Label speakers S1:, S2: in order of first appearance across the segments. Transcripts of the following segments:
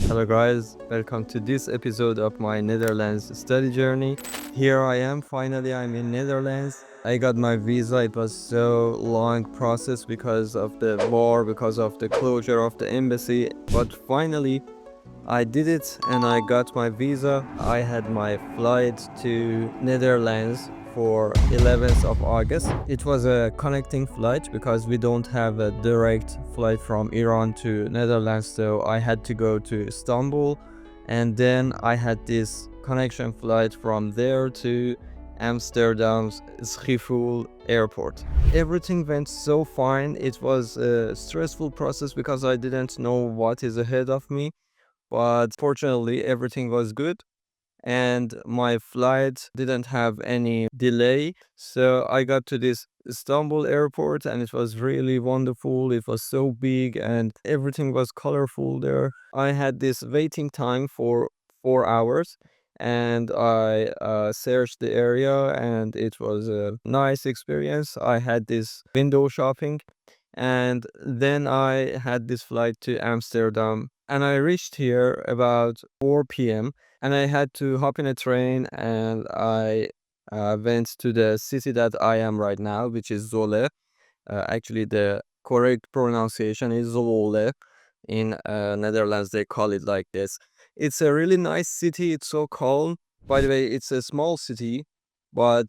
S1: Hello guys, welcome to this episode of my Netherlands study journey. Here I am, finally I'm in Netherlands. I got my visa. It was so long process because of the war, because of the closure of the embassy, but finally I did it and I got my visa. I had my flight to Netherlands for 11th of August. It was a connecting flight because we don't have a direct flight from Iran to Netherlands, so I had to go to Istanbul and then I had this connection flight from there to Amsterdam's Schiphol airport. Everything went so fine. It was a stressful process because I didn't know what is ahead of me, but fortunately everything was good and my flight didn't have any delay. So I got to this Istanbul airport and it was really wonderful. It was so big and everything was colorful there. I had this waiting time for 4 hours and I searched the area and it was a nice experience. I had this window shopping and then I had this flight to Amsterdam and I reached here about 4 p.m. and I had to hop in a train and I went to the city that I am right now, which is Zwolle. Actually, the correct pronunciation is Zwolle. In Netherlands, they call it like this. It's a really nice city. It's so calm. By the way, it's a small city, but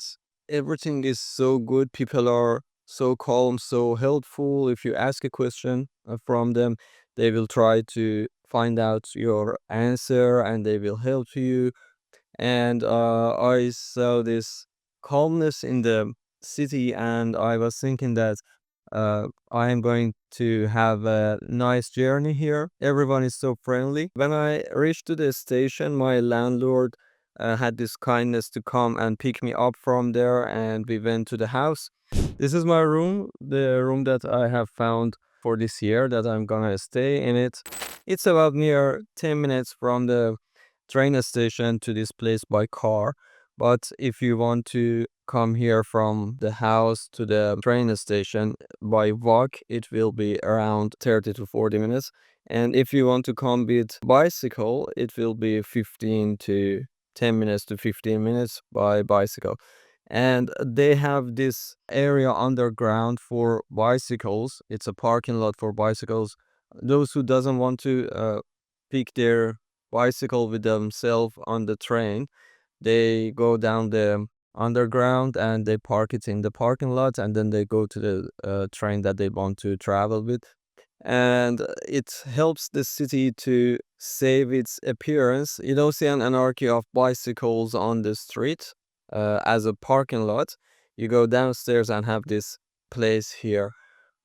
S1: everything is so good. People are so calm, so helpful. If you ask a question from them, they will try to find out your answer and they will help you. And I saw this calmness in the city, and I was thinking that I am going to have a nice journey here. Everyone is so friendly. When I reached to the station, my landlord had this kindness to come and pick me up from there, and we went to the house. This is my room, the room that I have found for this year that I'm gonna stay in it. It's about near 10 minutes from the train station to this place by car. But if you want to come here from the house to the train station by walk, it will be around 30 to 40 minutes. And if you want to come with bicycle, it will be 15 to 10 minutes to 15 minutes by bicycle. And they have this area underground for bicycles. It's a parking lot for bicycles. Those who doesn't want to pick their bicycle with themselves on the train, they go down the underground and they park it in the parking lot and then they go to the train that they want to travel with. And it helps the city to save its appearance. You don't see an anarchy of bicycles on the street as a parking lot. You go downstairs and have this place here.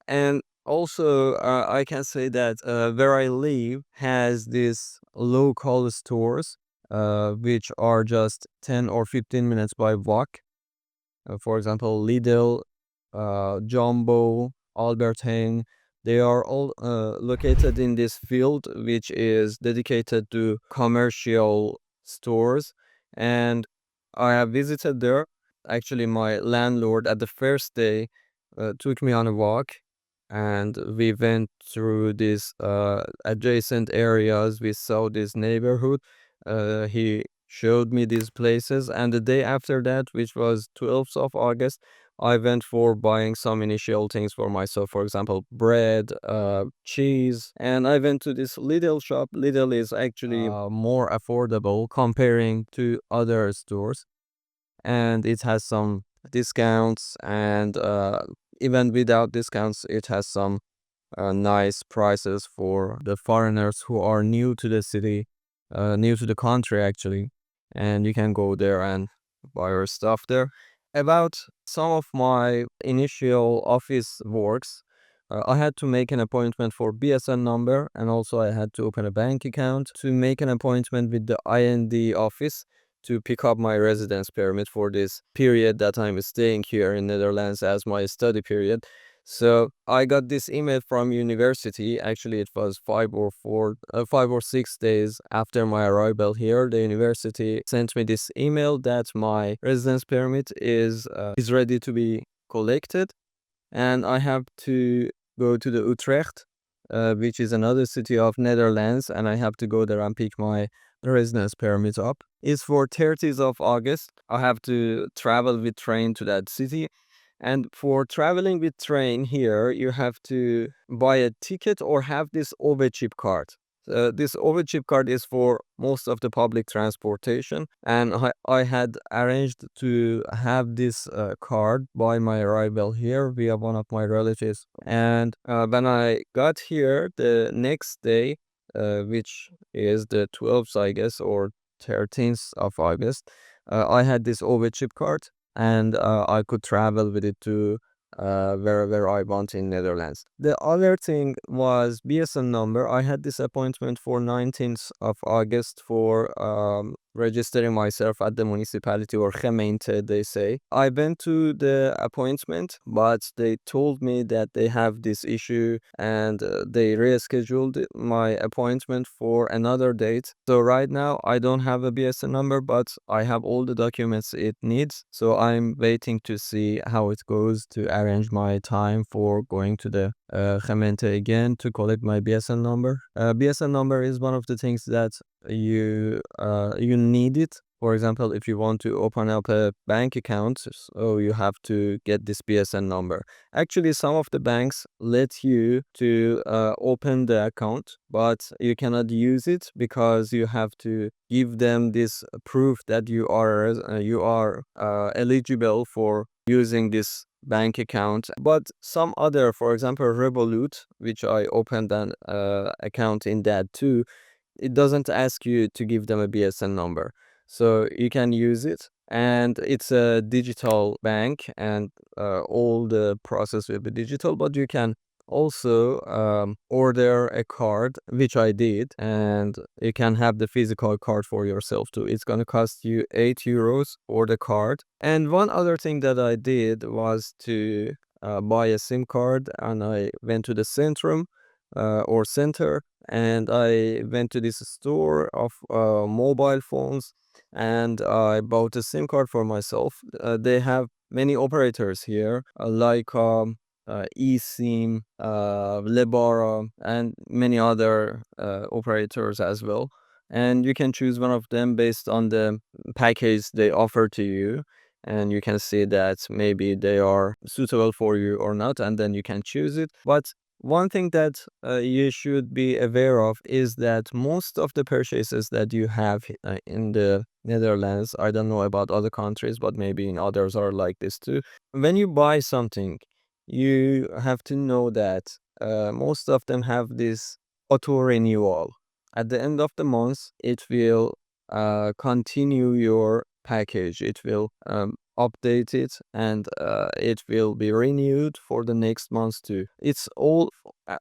S1: And also, I can say that where I live has these local stores, which are just 10 or 15 minutes by walk. For example, Lidl, Jumbo, Albert Heijn. They are all located in this field, which is dedicated to commercial stores. And I have visited there. Actually, my landlord at the first day took me on a walk and we went through these adjacent areas. We saw this neighborhood. He showed me these places, and the day after that, which was 12th of August, I went for buying some initial things for myself, for example, bread, cheese, and I went to this Lidl shop. Lidl is actually more affordable comparing to other stores, and it has some discounts, and even without discounts, it has some nice prices for the foreigners who are new to the city, new to the country actually, and you can go there and buy your stuff there. About some of my initial office works, I had to make an appointment for BSN number and also I had to open a bank account to make an appointment with the IND office to pick up my residence permit for this period that I'm staying here in Netherlands as my study period. So I got this email from university. Actually, it was 5 or 6 days after my arrival here. The university sent me this email that my residence permit is ready to be collected, and I have to go to the Utrecht which is another city of Netherlands, and I have to go there and pick my residence permit up. It's for 30th of August. I have to travel with train to that city. And for traveling with train here, you have to buy a ticket or have this overchip card. This overchip card is for most of the public transportation, and I had arranged to have this card by my arrival here via one of my relatives. And when I got here the next day, which is the 12th, I guess, or 13th of August, I had this overchip card, and I could travel with it to wherever I want in Netherlands. The other thing was BSN number. I had this appointment for 19th of August for registering myself at the municipality, or gemeente, they say. I went to the appointment, but they told me that they have this issue, and they rescheduled my appointment for another date. So right now I don't have a BSN number, but I have all the documents it needs. So I'm waiting to see how it goes to arrange my time for going to the gemeente again to collect my BSN number. BSN number is one of the things that you need it. For example, if you want to open up a bank account, so you have to get this BSN number. Actually, some of the banks let you to open the account, but you cannot use it because you have to give them this proof that you are eligible for using this bank account. But some other, for example, Revolut, which I opened an account in that too, it doesn't ask you to give them a BSN number. So you can use it, and it's a digital bank, and all the process will be digital, but you can also order a card, which I did, and you can have the physical card for yourself too. It's gonna cost you €8 for the card. And one other thing that I did was to buy a SIM card, and I went to the Centrum or center, and I went to this store of mobile phones, and I bought a SIM card for myself. They have many operators here, like eSIM, Lebara, and many other operators as well. And you can choose one of them based on the package they offer to you. And you can see that maybe they are suitable for you or not, and then you can choose it. But one thing that you should be aware of is that most of the purchases that you have in the Netherlands, I don't know about other countries, but maybe in others are like this too. When you buy something, you have to know that most of them have this auto renewal. At the end of the month, it will continue your package. It will update it, and it will be renewed for the next month too. It's all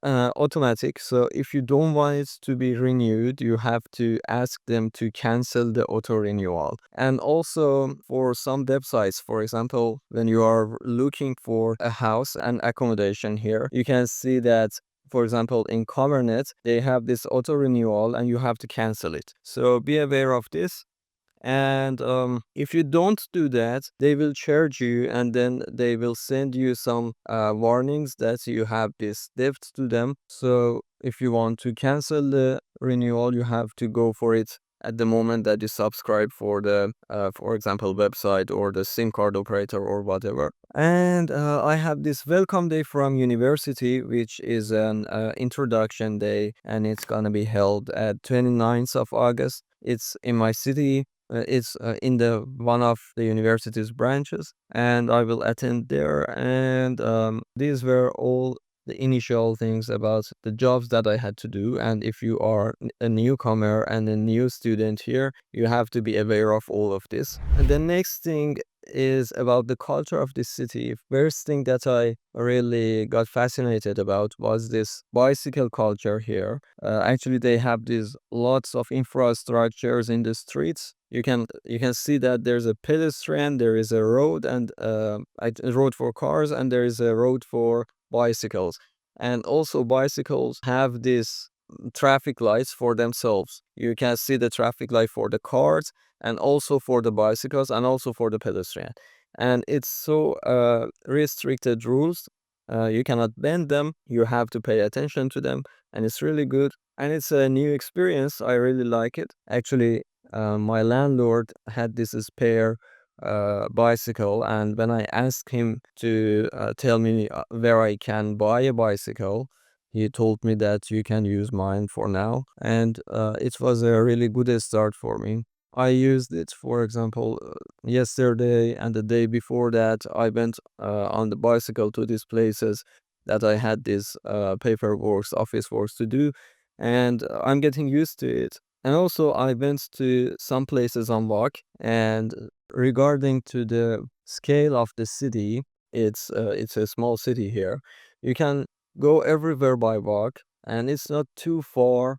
S1: automatic. So if you don't want it to be renewed, you have to ask them to cancel the auto renewal. And also for some websites, for example, when you are looking for a house and accommodation here, you can see that, for example, in Covernet, they have this auto renewal and you have to cancel it. So be aware of this. And if you don't do that, they will charge you, and then they will send you some warnings that you have this debt to them. So if you want to cancel the renewal, you have to go for it at the moment that you subscribe for the, for example, website or the SIM card operator or whatever. And I have this welcome day from university, which is an introduction day, and it's gonna be held at 29th of August. It's in my city. It's in the one of the university's branches, and I will attend there. And these were all the initial things about the jobs that I had to do. And if you are a newcomer and a new student here, you have to be aware of all of this. And the next thing is about the culture of this city. First thing that I really got fascinated about was this bicycle culture here. Actually, they have these lots of infrastructures in the streets. You can see that there's a pedestrian, there is a road, and a road for cars, and there is a road for bicycles. And also bicycles have this traffic lights for themselves. You can see the traffic light for the cars, and also for the bicycles, and also for the pedestrian. And it's so restricted rules. You cannot bend them. You have to pay attention to them. and it's really good. And it's a new experience. I really like it. Actually, my landlord had this spare bicycle, and when I asked him to tell me where I can buy a bicycle, he told me that you can use mine for now, and it was a really good start for me. I used it, for example, yesterday and the day before that. I went on the bicycle to these places that I had this paperwork, office works to do, and I'm getting used to it. And also, I went to some places on walk, and regarding to the scale of the city, it's a small city here. You can go everywhere by walk, and it's not too far.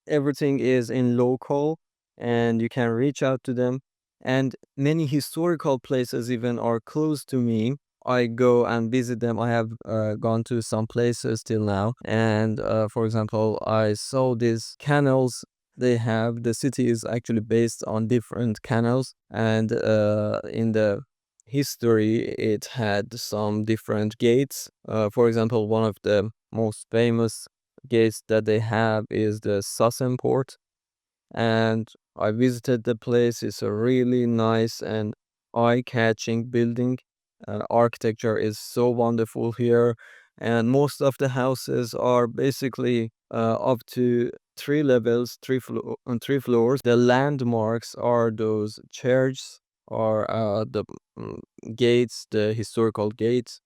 S1: Everything is in local, and you can reach out to them. And many historical places even are close to me. I go and visit them. I have gone to some places till now, and for example, I saw these canals they have. The city is actually based on different canals, and in the history, it had some different gates. For example, one of the most famous gates that they have is the Sassen Port, and I visited the place. It's a really nice and eye-catching building. Architecture is so wonderful here, and most of the houses are basically up to three levels, three floors. The landmarks are those churches or the mm, gates, the historical gates.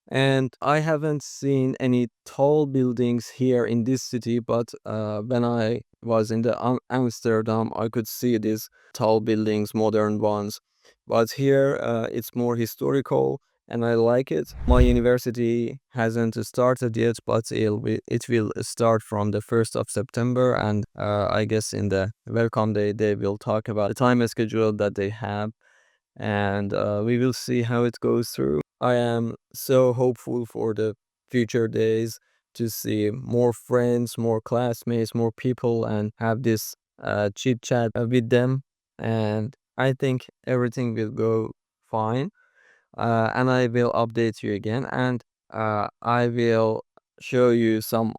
S1: And I haven't seen any tall buildings here in this city, but when I was in the Amsterdam, I could see these tall buildings, modern ones. But here, it's more historical, and I like it. My university hasn't started yet, but it will start from the 1st of September, and I guess in the welcome day they will talk about the time schedule that they have, and we will see how it goes through. I am so hopeful for the future days to see more friends, more classmates, more people, and have this chit chat with them. And I think everything will go fine. And I will update you again, and I will show you some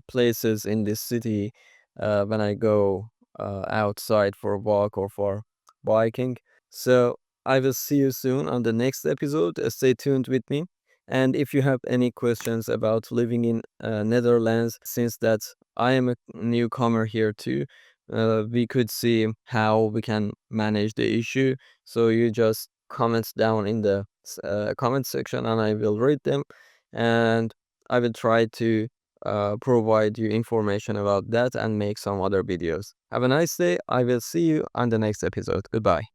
S1: places in this city when I go outside for a walk or for biking. So I will see you soon on the next episode. Stay tuned with me. And if you have any questions about living in Netherlands, since that I am a newcomer here too, we could see how we can manage the issue. So you just comment down in the comment section, and I will read them, and I will try to provide you information about that and make some other videos. Have a nice day. I will see you on the next episode. Goodbye.